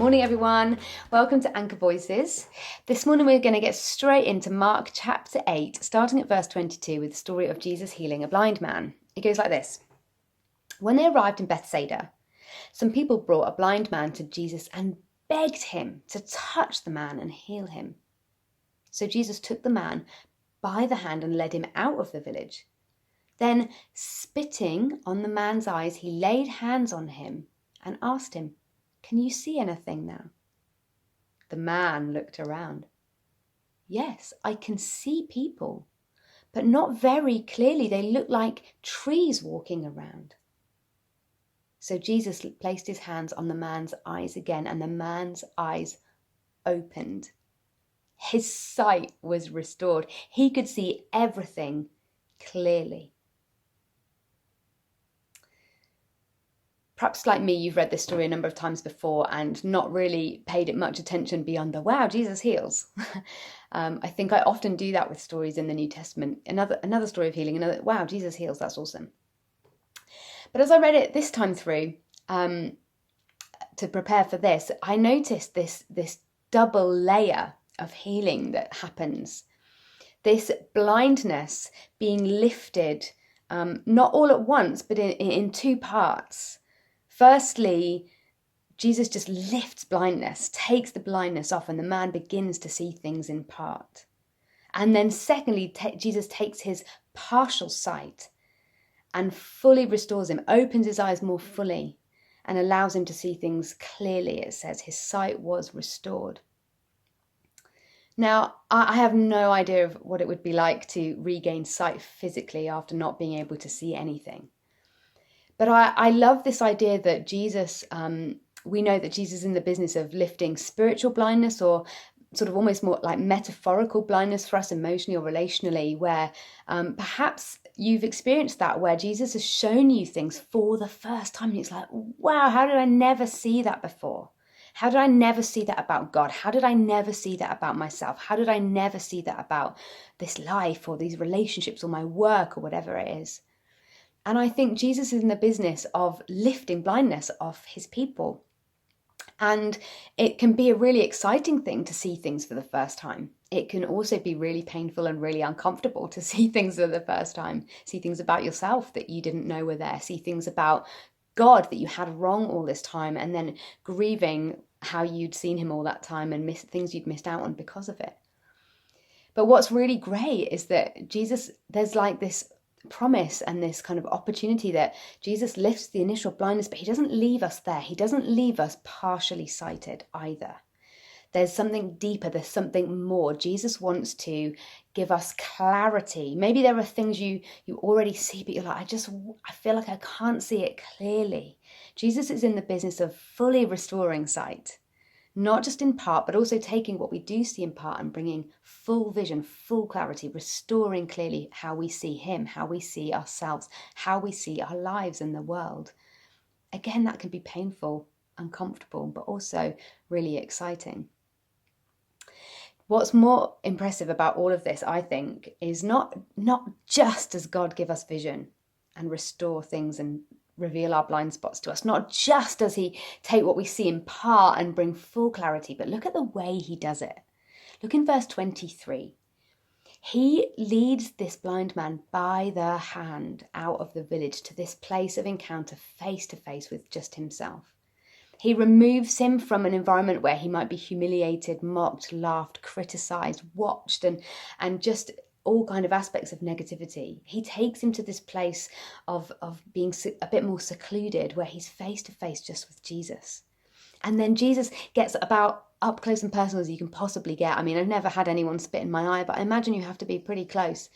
Morning everyone, welcome to Anchor Voices. This morning we're going to get straight into Mark chapter 8, starting at verse 22 with the story of Jesus healing a blind man. It goes like this. When they arrived in Bethsaida, some people brought a blind man to Jesus and begged him to touch the man and heal him. So Jesus took the man by the hand and led him out of the village. Then, spitting on the man's eyes, he laid hands on him and asked him, "Can you see anything now?" The man looked around. "Yes, I can see people, but not very clearly. They look like trees walking around." So Jesus placed his hands on the man's eyes again, and the man's eyes opened. His sight was restored. He could see everything clearly. Perhaps like me, you've read this story a number of times before and not really paid it much attention beyond the, wow, Jesus heals. I think I often do that with stories in the New Testament. Another story of healing, another, wow, Jesus heals, that's awesome. But as I read it this time through, to prepare for this, I noticed this double layer of healing that happens. This blindness being lifted, not all at once, but in two parts. Firstly, Jesus just lifts blindness, takes the blindness off, and the man begins to see things in part. And then secondly, Jesus takes his partial sight and fully restores him, opens his eyes more fully, and allows him to see things clearly. It says his sight was restored. Now, I have no idea of what it would be like to regain sight physically after not being able to see anything. But I love this idea that Jesus, we know that Jesus is in the business of lifting spiritual blindness, or sort of almost more like metaphorical blindness for us emotionally or relationally, where perhaps you've experienced that, where Jesus has shown you things for the first time and it's like, wow, how did I never see that before? How did I never see that about God? How did I never see that about myself? How did I never see that about this life or these relationships or my work or whatever it is? And I think Jesus is in the business of lifting blindness off his people. And it can be a really exciting thing to see things for the first time. It can also be really painful and really uncomfortable to see things for the first time. See things about yourself that you didn't know were there. See things about God that you had wrong all this time, and then grieving how you'd seen him all that time and things you'd missed out on because of it. But what's really great is that Jesus, there's like this promise and this kind of opportunity that Jesus lifts the initial blindness, but he doesn't leave us there. He doesn't leave us partially sighted either. There's something deeper, there's something more. Jesus wants to give us clarity. Maybe there are things you already see, but you're like, I feel like I can't see it clearly. Jesus is in the business of fully restoring sight. Not just in part, but also taking what we do see in part and bringing full vision, full clarity, restoring clearly how we see him, how we see ourselves, how we see our lives and the world. Again, that can be painful, uncomfortable, but also really exciting. What's more impressive about all of this, I think, is not just does God give us vision and restore things and reveal our blind spots to us. Not just does he take what we see in part and bring full clarity, but look at the way he does it. Look in verse 23. He leads this blind man by the hand out of the village to this place of encounter face to face with just himself. He removes him from an environment where he might be humiliated, mocked, laughed, criticized, watched, and just all kind of aspects of negativity. He takes him to this place of being a bit more secluded, where he's face to face just with Jesus. And then Jesus gets about up close and personal as you can possibly get. I mean, I've never had anyone spit in my eye, but I imagine you have to be pretty close.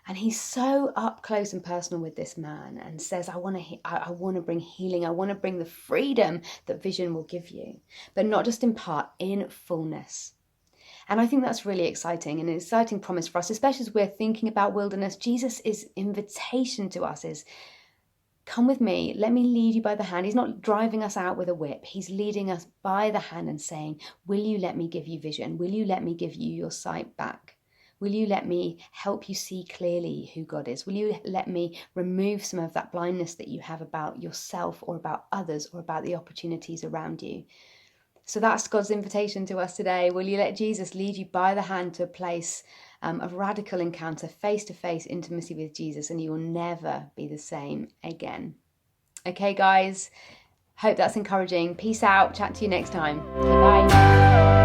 And he's so up close and personal with this man and says, I want to bring healing. I want to bring the freedom that vision will give you, but not just in part, in fullness. And I think that's really exciting, and an exciting promise for us, especially as we're thinking about wilderness. Jesus' invitation to us is, come with me, let me lead you by the hand. He's not driving us out with a whip. He's leading us by the hand and saying, will you let me give you vision? Will you let me give you your sight back? Will you let me help you see clearly who God is? Will you let me remove some of that blindness that you have about yourself or about others or about the opportunities around you? So that's God's invitation to us today. Will you let Jesus lead you by the hand to a place of radical encounter, face-to-face intimacy with Jesus, and you will never be the same again. Okay, guys, hope that's encouraging. Peace out. Chat to you next time. Okay, bye.